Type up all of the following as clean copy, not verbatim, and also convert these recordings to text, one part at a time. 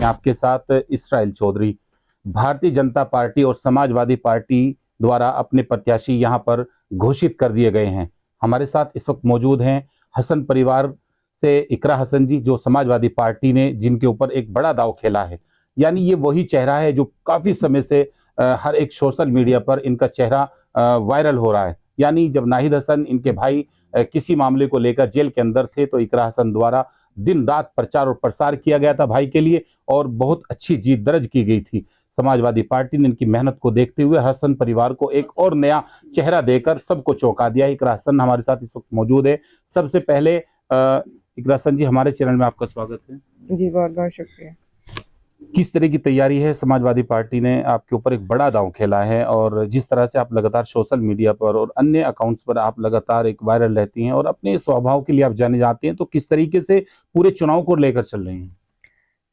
आपके साथ Israel Chaudhary. Bharatiya Janata party और समाजवादी पार्टी द्वारा अपने प्रत्याशी यहां पर घोषित कर दिए गए हैं। हमारे साथ इस वक्त मौजूद हैं हसन परिवार से इकरा हसन जी, जो समाजवादी पार्टी ने जिनके ऊपर एक बड़ा दांव खेला है। यानी ये वही चेहरा है जो काफी समय से हर एक सोशल मीडिया पर इनका चेहरा वायरल हो रहा है। यानी जब नाहिद हसन इनके भाई किसी मामले को लेकर जेल के अंदर थे तो इकरा हसन द्वारा दिन रात प्रचार और प्रसार किया गया था भाई के लिए, और बहुत अच्छी जीत दर्ज की गई थी। समाजवादी पार्टी ने इनकी मेहनत को देखते हुए हसन परिवार को एक और नया चेहरा देकर सबको चौंका दिया। इकरा हसन हमारे साथ इस वक्त मौजूद है। सबसे पहले इकरा हसन जी, हमारे चैनल में आपका स्वागत है। जी, बहुत बहुत शुक्रिया। किस तरह की तैयारी है? समाजवादी पार्टी ने आपके ऊपर एक बड़ा दांव खेला है और जिस तरह से आप लगातार सोशल मीडिया पर और अन्य अकाउंट्स पर आप लगातार एक वायरल रहती हैं और अपने स्वभाव के लिए आप जाने जाते हैं, तो किस तरीके से पूरे चुनाव को लेकर चल रही हैं?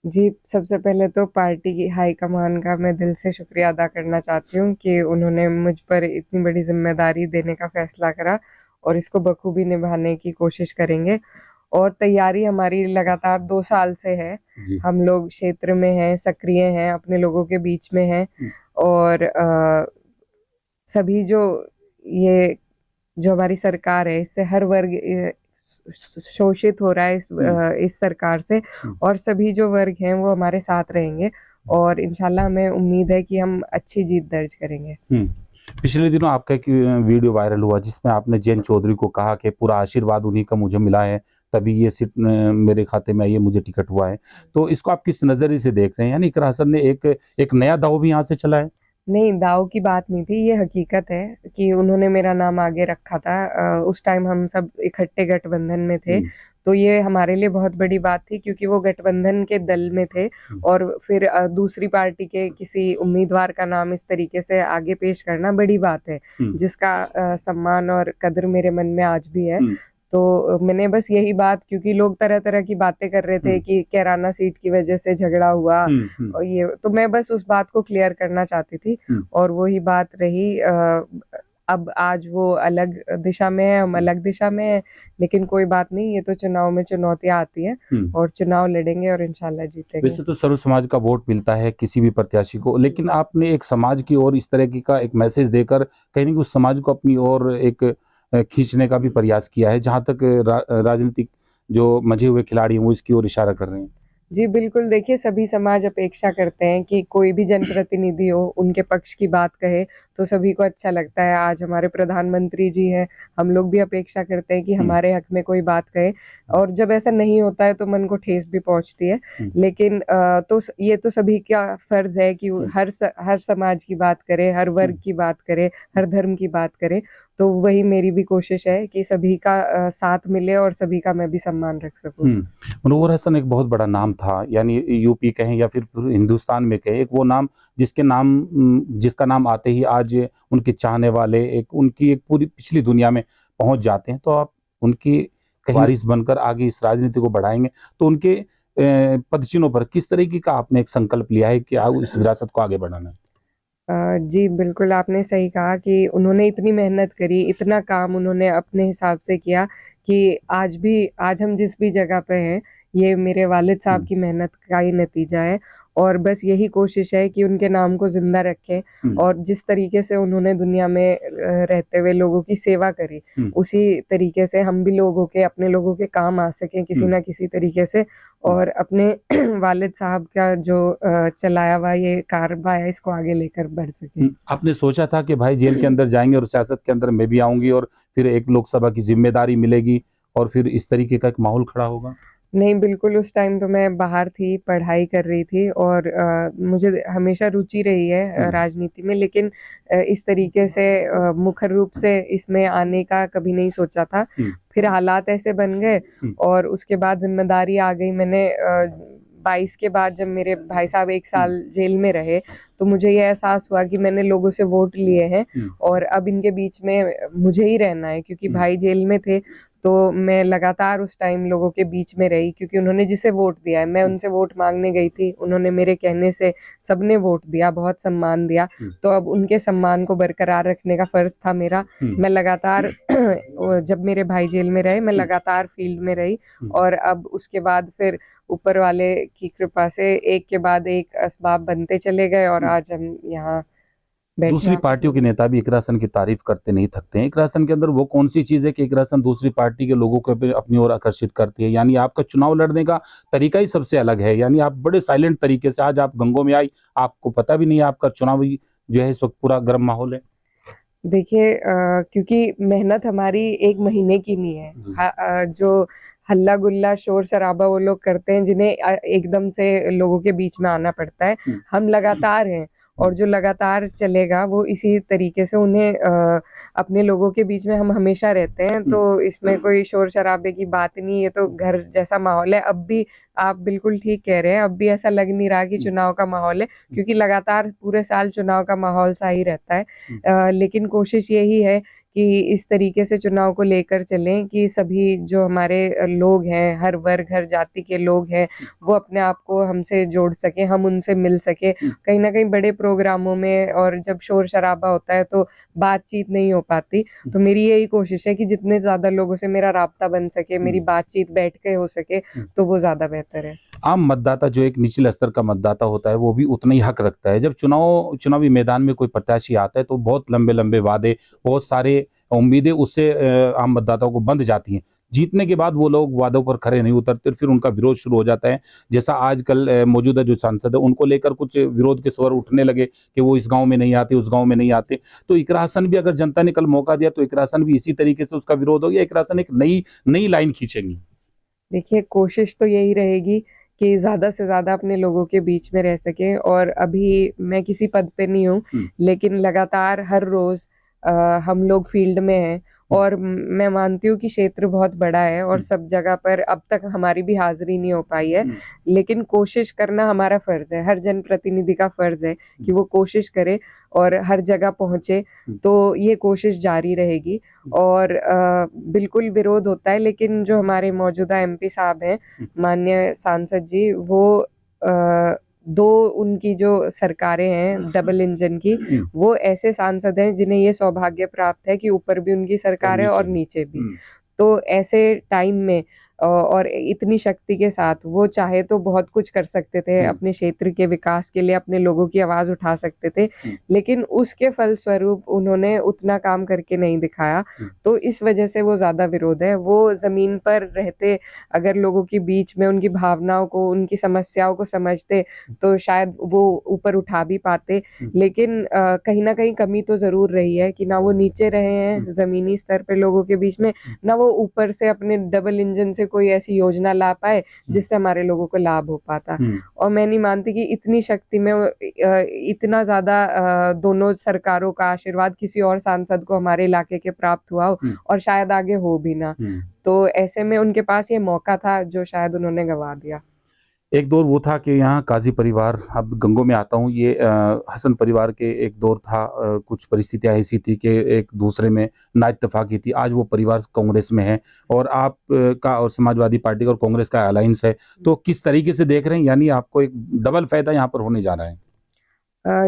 जी, सबसे पहले तो पार्टी की हाईकमान का मैं दिल से शुक्रिया अदा करना चाहती हूँ कि उन्होंने मुझ पर इतनी बड़ी जिम्मेदारी देने का फैसला करा और इसको बखूबी निभाने की कोशिश करेंगे। और तैयारी हमारी लगातार 2 साल से है। हम लोग क्षेत्र में हैं, सक्रिय हैं, अपने लोगों के बीच में हैं और सभी ये जो हमारी सरकार है, इससे हर वर्ग शोषित हो रहा है इस सरकार से, और सभी जो वर्ग हैं वो हमारे साथ रहेंगे और इंशाल्लाह हमें उम्मीद है कि हम अच्छी जीत दर्ज करेंगे। पिछले दिनों आपका एक वीडियो वायरल हुआ जिसमें आपने जैन चौधरी को कहा कि पूरा आशीर्वाद उन्हीं का मुझे मिला है, तभी ये सीट मेरे खाते में आई है, मुझे टिकट हुआ है। तो इसको आप किस नजरिए से देख रहे हैं? यानी इकरा हसन ने एक नया दाव भी यहाँ से चला है। नहीं, दाव की बात नहीं थी, ये हकीकत है कि उन्होंने मेरा नाम आगे रखा था। उस टाइम हम सब इकट्ठे गठबंधन में थे, तो ये हमारे लिए बहुत बड़ी बात थी क्योंकि वो गठबंधन के दल में थे और फिर दूसरी पार्टी के किसी उम्मीदवार का नाम इस तरीके से आगे पेश करना बड़ी बात है, जिसका सम्मान और कदर मेरे मन में आज भी है। तो मैंने बस यही बात, क्योंकि लोग तरह तरह की बातें कर रहे थे कि कैराना सीट की वजह से झगड़ा हुआ और ये, तो मैं बस उस बात को क्लियर करना चाहती थी और वही बात रही। अब आज वो अलग दिशा में है, हम अलग दिशा में है, लेकिन कोई बात नहीं, ये तो चुनाव में चुनौतियां आती हैं और चुनाव लड़ेंगे और इंशाल्लाह जीतेंगे। वैसे तो सर्व समाज का वोट मिलता है किसी भी प्रत्याशी को, लेकिन आपने एक समाज की ओर इस तरह की का एक मैसेज देकर कहीं ना उस समाज को अपनी ओर एक खींचने का भी प्रयास किया है, जहां तक राजनीतिक जो मजे हुए खिलाड़ी हैं वो इसकी ओर इशारा कर रहे हैं। जी बिल्कुल, देखिए सभी समाज अपेक्षा करते हैं कि कोई भी जनप्रतिनिधि हो उनके पक्ष की बात कहे, तो सभी को अच्छा लगता है। आज हमारे प्रधानमंत्री जी हैं, हम लोग भी अपेक्षा करते हैं कि हमारे हक में कोई बात कहे, और जब ऐसा नहीं होता है तो मन को ठेस भी पहुंचती है। लेकिन तो ये तो सभी का फर्ज है कि हर समाज की बात करे, हर वर्ग की बात करे, हर धर्म की बात करे। तो वही मेरी भी कोशिश है कि सभी का साथ मिले और सभी का मैं भी सम्मान रख सकूं। मनोहर हसन एक बहुत बड़ा नाम था, यानी यूपी कहें या फिर हिंदुस्तान में कहें, एक वो नाम जिसका नाम आते ही आज उनके चाहने वाले उनकी एक पूरी पिछली दुनिया में पहुंच जाते हैं। तो आप उनकी वारिस बनकर आगे इस राजनीति को बढ़ाएंगे, तो उनके पदचिन्हों पर किस तरीके का आपने एक संकल्प लिया है कि इस विरासत को आगे बढ़ाना है? जी बिल्कुल, आपने सही कहा कि उन्होंने इतनी मेहनत करी, इतना काम उन्होंने अपने हिसाब से किया कि आज हम जिस भी जगह पे हैं, ये मेरे वालिद साहब की मेहनत का ही नतीजा है। और बस यही कोशिश है कि उनके नाम को ज़िंदा रखें और जिस तरीके से उन्होंने दुनिया में रहते हुए लोगों की सेवा करी, उसी तरीके से हम भी अपने लोगों के काम आ सकें किसी ना किसी तरीके से, और अपने वालिद साहब का जो चलाया हुआ ये कारभार है, इसको आगे लेकर बढ़ सकें। आपने सोचा था कि भाई जेल के अंदर जाएंगे और सियासत के अंदर मैं भी आऊंगी और फिर एक लोकसभा की जिम्मेदारी मिलेगी और फिर इस तरीके का एक माहौल खड़ा होगा? नहीं, बिल्कुल, उस टाइम तो मैं बाहर थी, पढ़ाई कर रही थी और मुझे हमेशा रुचि रही है राजनीति में, लेकिन इस तरीके से मुख्य रूप से इसमें आने का कभी नहीं सोचा था। फिर हालात ऐसे बन गए और उसके बाद जिम्मेदारी आ गई। मैंने 22 के बाद जब मेरे भाई साहब 1 साल जेल में रहे, तो मुझे ये एहसास हुआ कि मैंने लोगों से वोट लिए हैं और अब इनके बीच में मुझे ही रहना है, क्योंकि भाई जेल में थे। तो मैं लगातार उस टाइम लोगों के बीच में रही, क्योंकि उन्होंने जिसे वोट दिया है, मैं उनसे वोट मांगने गई थी, उन्होंने मेरे कहने से सबने वोट दिया, बहुत सम्मान दिया। तो अब उनके सम्मान को बरकरार रखने का फर्ज था मेरा। मैं लगातार जब मेरे भाई जेल में रहे, मैं लगातार फील्ड में रही और अब उसके बाद फिर ऊपर वाले की कृपा से एक के बाद एक असबाब बनते चले गए और आज हम यहाँ बैठे दूसरी हैं। पार्टियों के नेता भी इकरा हसन की तारीफ करते नहीं थकते हैं। इकरा हसन के अंदर वो कौन सी चीज है कि इकरा हसन दूसरी पार्टी के लोगों को अपनी ओर आकर्षित करती है? यानी आपका चुनाव लड़ने का तरीका ही सबसे अलग है। यानी आप बड़े साइलेंट तरीके से, आज आप गंगों में आई, आपको पता भी नहीं है, आपका चुनावी जो है इस वक्त पूरा गर्म माहौल है। देखिए क्योंकि मेहनत हमारी 1 महीने की नहीं है। जो हल्ला गुल्ला शोर शराबा वो लोग करते हैं जिन्हें एकदम से लोगों के बीच में आना पड़ता है, हम लगातार हैं और जो लगातार चलेगा वो इसी तरीके से उन्हें अपने लोगों के बीच में हम हमेशा रहते हैं, तो इसमें कोई शोर शराबे की बात नहीं है। ये तो घर जैसा माहौल है। अब भी आप बिल्कुल ठीक कह रहे हैं, अब भी ऐसा लग नहीं रहा कि चुनाव का माहौल है, क्योंकि लगातार पूरे साल चुनाव का माहौल सा ही रहता है। लेकिन कोशिश यही है कि इस तरीके से चुनाव को लेकर चलें कि सभी जो हमारे लोग हैं, हर वर्ग हर जाति के लोग हैं, वो अपने आप को हमसे जोड़ सकें, हम उनसे मिल सके। कहीं ना कहीं बड़े प्रोग्रामों में और जब शोर शराबा होता है तो बातचीत नहीं हो पाती, तो मेरी यही कोशिश है कि जितने ज्यादा लोगों से मेरा राब्ता बन सके, मेरी बातचीत बैठ के हो सके, तो वो ज्यादा बेहतर है। आम मतदाता जो एक निचले स्तर का मतदाता होता है वो भी उतना ही हक रखता है। जब चुनावी मैदान में कोई प्रत्याशी आता है तो बहुत लंबे लंबे वादे, बहुत सारे उम्मीदें उससे आम मतदाताओं को बंध जाती हैं। जीतने के बाद वो लोग वादों पर खरे नहीं उतरते, फिर उनका विरोध शुरू हो जाता है। जैसा आजकल मौजूदा जो सांसद है उनको लेकर कुछ विरोध के स्वर उठने लगे कि वो इस गांव में नहीं आते, उस गांव में नहीं आते। तो इकरा हसन भी, अगर जनता ने कल मौका दिया तो इकरा हसन भी इसी तरीके से उसका विरोध होगा, इकरा हसन एक नई नई लाइन खींचेंगी? देखिए कोशिश तो यही रहेगी कि ज़्यादा से ज़्यादा अपने लोगों के बीच में रह सकें, और अभी मैं किसी पद पे नहीं हूँ, लेकिन लगातार हर रोज़ हम लोग फील्ड में हैं और मैं मानती हूँ कि क्षेत्र बहुत बड़ा है और सब जगह पर अब तक हमारी भी हाज़िरी नहीं हो पाई है, लेकिन कोशिश करना हमारा फ़र्ज़ है, हर जनप्रतिनिधि का फ़र्ज़ है कि वो कोशिश करे और हर जगह पहुँचे। तो ये कोशिश जारी रहेगी और बिल्कुल विरोध होता है, लेकिन जो हमारे मौजूदा एमपी साहब हैं, माननीय सांसद जी, वो 2 उनकी जो सरकारें हैं डबल इंजन की, वो ऐसे सांसद हैं जिन्हें ये सौभाग्य प्राप्त है कि ऊपर भी उनकी सरकार है और नीचे भी। तो ऐसे टाइम में और इतनी शक्ति के साथ वो चाहे तो बहुत कुछ कर सकते थे, अपने क्षेत्र के विकास के लिए अपने लोगों की आवाज़ उठा सकते थे, लेकिन उसके फलस्वरूप उन्होंने उतना काम करके नहीं दिखाया, तो इस वजह से वो ज़्यादा विरोध है। वो ज़मीन पर रहते, अगर लोगों के बीच में उनकी भावनाओं को, उनकी समस्याओं को समझते, तो शायद वो ऊपर उठा भी पाते, लेकिन कहीं न कहीं कमी तो ज़रूर रही है कि ना वो नीचे रहे हैं ज़मीनी स्तर पे लोगों के बीच में, ना वो ऊपर से अपने डबल इंजन से कोई ऐसी योजना ला पाए जिससे हमारे लोगों को लाभ हो पाता। और मैं नहीं मानती कि इतनी शक्ति में इतना ज़्यादा दोनों सरकारों का आशीर्वाद किसी और सांसद को हमारे इलाके के प्राप्त हुआ हो, और शायद आगे हो भी ना। तो ऐसे में उनके पास ये मौका था जो शायद उन्होंने गँवा दिया। एक दौर वो था कि यहाँ काजी परिवार, अब गंगों में आता हूँ, ये हसन परिवार के एक दौर था, कुछ परिस्थितियाँ ऐसी थी कि एक दूसरे में नाइत्तेफाकी थी। आज वो परिवार कांग्रेस में है और आप का और समाजवादी पार्टी और कांग्रेस का अलायंस है, तो किस तरीके से देख रहे हैं? यानी आपको एक डबल फायदा यहाँ पर होने जा रहा है।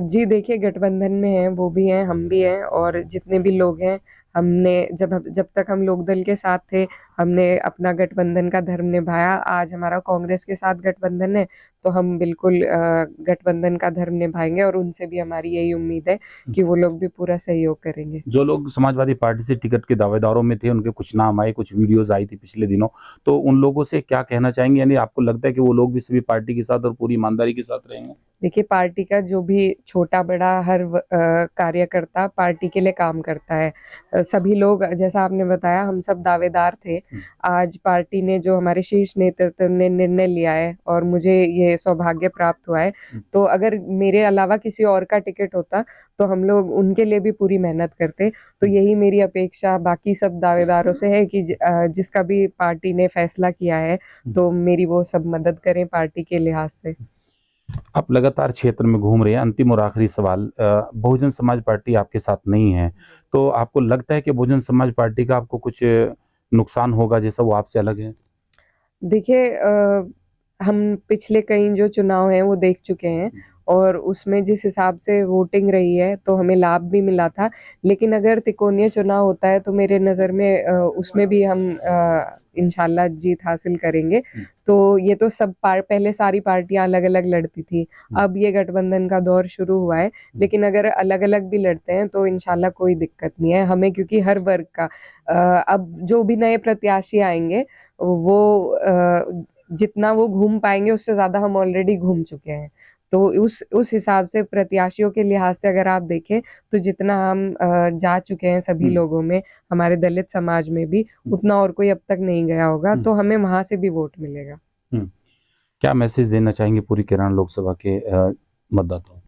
जी देखिए, गठबंधन में हैं, वो भी हैं, हम भी हैं, और जितने भी लोग हैं, हमने जब तक हम लोकदल के साथ थे, हमने अपना गठबंधन का धर्म निभाया। आज हमारा कांग्रेस के साथ गठबंधन है, तो हम बिल्कुल गठबंधन का धर्म निभाएँगे और उनसे भी हमारी यही उम्मीद है कि वो लोग भी पूरा सहयोग करेंगे। जो लोग समाजवादी पार्टी से टिकट के दावेदारों में थे, उनके कुछ नाम आए, कुछ वीडियोज़ आई थी पिछले दिनों, तो उन लोगों से क्या कहना चाहेंगे? यानी आपको लगता है कि वो लोग भी सभी पार्टी के साथ और पूरी ईमानदारी के साथ रहेंगे? देखिए, पार्टी का जो भी छोटा-बड़ा हर कार्यकर्ता पार्टी के लिए काम करता है। सभी लोग, जैसा आपने बताया, हम सब दावेदार थे। आज पार्टी ने, जो हमारे शीर्ष नेतृत्व ने निर्णय लिया है और मुझे ये सौभाग्य प्राप्त हुआ है, तो अगर मेरे अलावा किसी और का टिकट होता, तो हम लोग उनके लिए भी पूरी मेहनत करते। तो यही मेरी अपेक्षा बाकी सब दावेदारों से है कि जिसका भी पार्टी ने फैसला किया है, तो मेरी वो सब मदद करें पार्टी के लिहाज से। आप लगातार क्षेत्र में घूम रहे हैं। अंतिम और आखिरी सवाल, बहुजन समाज पार्टी आपके साथ नहीं है, तो आपको लगता है कि बहुजन समाज पार्टी का आपको कुछ नुकसान होगा, जैसा वो आपसे अलग है? देखिए हम पिछले कई जो चुनाव हैं वो देख चुके हैं, और उसमें जिस हिसाब से वोटिंग रही है तो हमें लाभ भी मिला था। लेकिन अगर तिकोनिया चुनाव होता है तो मेरे नज़र में उसमें भी हम इंशाल्लाह जीत हासिल करेंगे। तो ये तो सब पहले सारी पार्टियां अलग अलग लड़ती थी, अब ये गठबंधन का दौर शुरू हुआ है। लेकिन अगर अलग अलग भी लड़ते हैं तो इंशाल्लाह कोई दिक्कत नहीं है हमें, क्योंकि हर वर्ग का अब जो भी नए प्रत्याशी आएंगे वो जितना वो घूम पाएंगे उससे ज़्यादा हम ऑलरेडी घूम चुके हैं। तो उस हिसाब से प्रत्याशियों के लिहाज से अगर आप देखें तो जितना हम जा चुके हैं सभी लोगों में, हमारे दलित समाज में भी, उतना और कोई अब तक नहीं गया होगा, तो हमें वहां से भी वोट मिलेगा। क्या मैसेज देना चाहेंगे पूरी कैराना लोकसभा के मतदाताओं?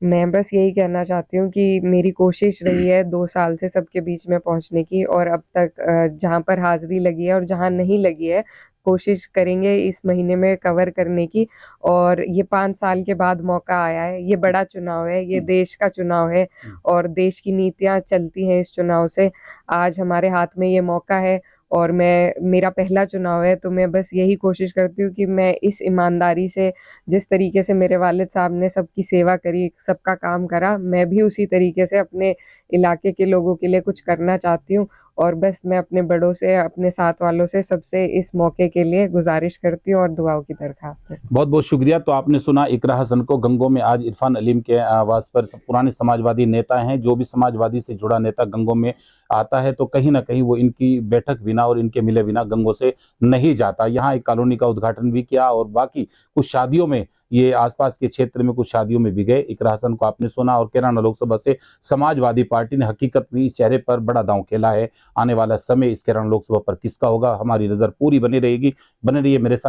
मैं बस यही कहना चाहती हूँ कि मेरी कोशिश रही है 2 साल से सबके बीच में पहुँचने की, और अब तक जहाँ पर हाज़िरी लगी है और जहाँ नहीं लगी है, कोशिश करेंगे इस महीने में कवर करने की। और ये 5 साल के बाद मौका आया है, ये बड़ा चुनाव है, ये देश का चुनाव है और देश की नीतियाँ चलती हैं इस चुनाव से। आज हमारे हाथ में ये मौका है और मेरा पहला चुनाव है, तो मैं बस यही कोशिश करती हूँ कि मैं इस ईमानदारी से, जिस तरीके से मेरे वालिद साहब ने सबकी सेवा करी, सबका काम करा, मैं भी उसी तरीके से अपने इलाके के लोगों के लिए कुछ करना चाहती हूँ। और बस मैं अपने बड़ों से, अपने साथ वालों से, सबसे इस मौके के लिए गुजारिश करती हूँ और दुआओं की दरख्वास्त है। बहुत बहुत शुक्रिया। तो आपने सुना इकरा हसन को। गंगों में आज इरफान अलीम के आवास पर पुराने समाजवादी नेता हैं। जो भी समाजवादी से जुड़ा नेता गंगों में आता है तो कहीं ना कहीं वो इनकी बैठक बिना और इनके मिले बिना गंगों से नहीं जाता। यहाँ एक कॉलोनी का उद्घाटन भी किया और बाकी कुछ शादियों में, ये आसपास के क्षेत्र में कुछ शादियों में भी गए। इकरा हसन को आपने सुना। और कैराना लोकसभा से समाजवादी पार्टी ने हकीकत में चेहरे पर बड़ा दांव खेला है। आने वाला समय इस कैराना लोकसभा पर किसका होगा, हमारी नजर पूरी बनी रहेगी। बने रहिए मेरे साथ।